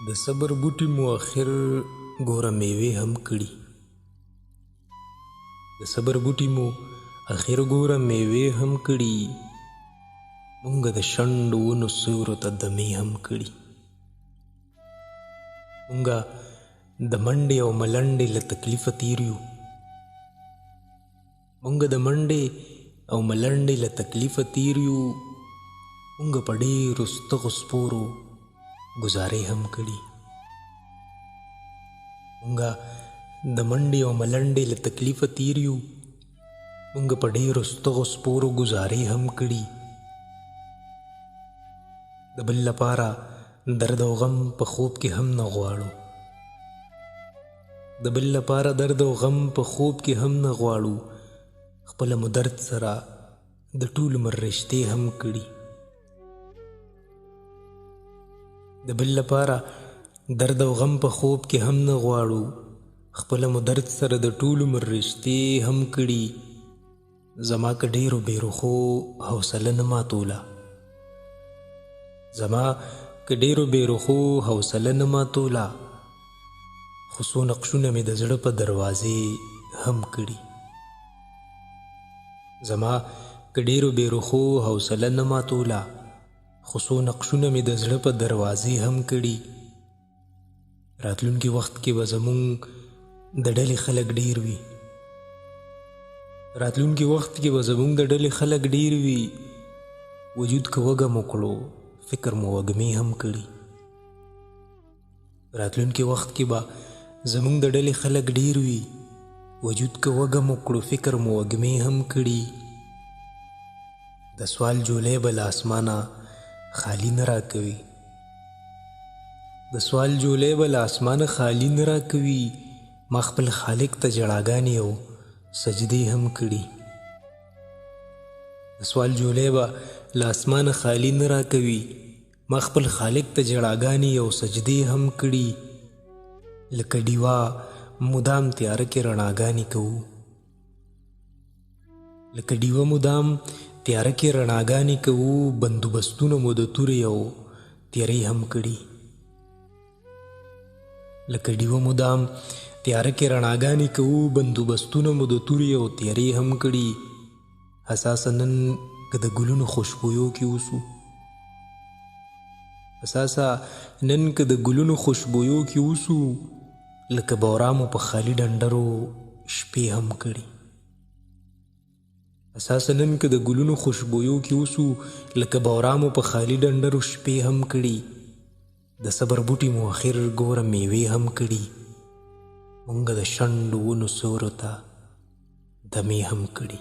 د صبر بوټي مو اخر ګوره میوې هم کړي. د صبر بوټي مو اخر ګوره میوې هم کړي. مونږ د شنډو ونو سیورو ته دمې هم کړي. مونږ د منډې او ملنډې له تکلیفه تیر یو. مونږ د منډې او ملنډې له تکلیفه تیر یو. مونږ په ډېرو ستغو سپورو گزارې هم کړي. مونږه د منډې او ملنډې له تکلیفه تیر یو. مونږ په ډېرو ستغو سپورو گزارې هم کړي. د بل لپاره درد او غم په خوب کې هم نه غواړو. د بل لپاره درد او غم په خوب کې هم نه غواړو. خپله مو درد سره د ټول عمر رشتې هم کړي. د بل لپاره درد او غم په خوب کې هم نه غواړو. خپله مو درد سره د ټول عمر رشتې هم کړي. زما که ډېرو بېروخو حوصله نه ماتوله. زما که ډېرو بېروخو حوصله نه ماتوله. خو څو نقشونه مې د زړه په دروازې هم کړي. زما که ډېرو بېروخو حوصله نه ماتوله. خو څو نقشونه مې د زړه په دروازې هم کړي. راتلونکي وخت کې به زمونږ د ډلې خلک ډېر وي. راتلونکي وخت کې به زمونږ د ډلې خلک ډېر وي. وجود که وږم وکړو فکر مو وږمې هم کړي. راتلونکي وخت کې به زمونږ د ډلې خلک ډېر وي. وجود که وږم وکړو فکر مو وږمې هم کړي. د سوال جولۍ به له اسمانه خالی نه راکوي. د سوال جولۍ به له اسمانه خالی نه راکوي. ما خپل خالق ته جړاګانې او سجدې هم کړي. د سوال جولۍ به له اسمانه خالی نه راکوي. ما خپل خالق ته جړاګانې او سجدې هم کړي. لکه ډیوه مدام تیاره کې رڼاګانې کوو. لکه ډیوه مدام تیاره کې رڼاګانې کوو. بندوبستونه مو د تورې او تیارې هم کړي. لکه ډیوه مدام تیاره کې رڼاګانې کوو. بندوبستونه مو د تورې او تیارې هم کړي. حساسه نن که د ګلونو خوشبویو کې اوسو. حساسه نن که د ګلونو خوشبویو کې اوسو. لکه بورامو په خالي ډنډرو شپې هم کړي. اساسا نن که د ګلونو خوشبویو کې اوسو. لکه بورامو په خالي ډنډرو شپې هم کړي. د صبر بوټي مو اخر ګوره میوې هم کړي. مونږ د شنډو ونو سیورو ته دمې هم کړي.